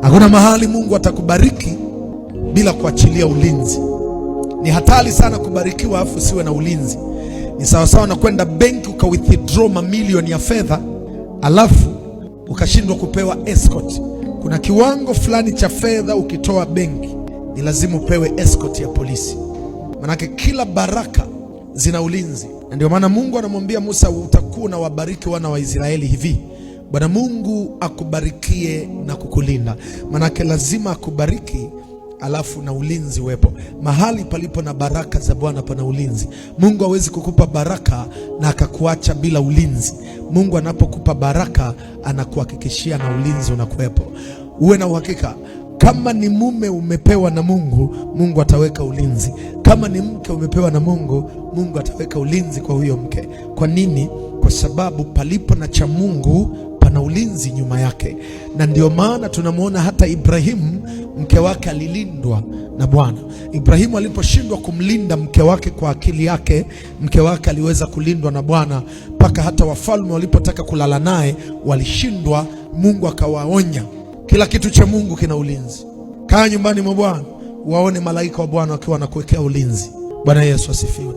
Hakuna mahali Mungu atakubariki bila kuachilia ulinzi. Ni hatari sana kubarikiwa afu siwe na ulinzi. Ni sawasawa na kwenda benki uka withdraw mamilioni ya fedha alafu ukashindwa kupewa escort. Kuna kiwango fulani cha fedha ukitoa benki ni lazima upewe escort ya polisi. Manake kila baraka zina ulinzi. Na ndio maana Mungu anamwambia Musa, utakuwa na wabariki wana wa Israeli hivi. Bwana Mungu akubarikie na kukulinda. Manake lazima akubariki alafu na ulinzi wepo. Mahali palipo na baraka za Bwana pana ulinzi. Mungu hawezi kukupa baraka na akakuacha bila ulinzi. Mungu anapokupa baraka anakuhakikishia na ulinzi unakuwepo. Uwe na uhakika, kama ni mume umepewa na Mungu, Mungu ataweka ulinzi. Kama ni mke umepewa na Mungu, Mungu ataweka ulinzi kwa huyo mke. Kwa nini? Kwa sababu palipo na cha Mungu pana ulinzi nyuma yake. Na ndio maana tunamwona hata Ibrahimu, mke wake alilindwa na Bwana. Ibrahimu aliposhindwa kumlinda mke wake kwa akili yake, mke wake aliweza kulindwa na Bwana, mpaka hata wafalme walipotaka kulala naye walishindwa. Mungu akawaonya. Kila kitu cha Mungu kina ulinzi. Kaa nyumbani mwa Bwana, waone malaika wa Bwana wakiwa wanakuwekea ulinzi. Bwana Yesu asifiwe.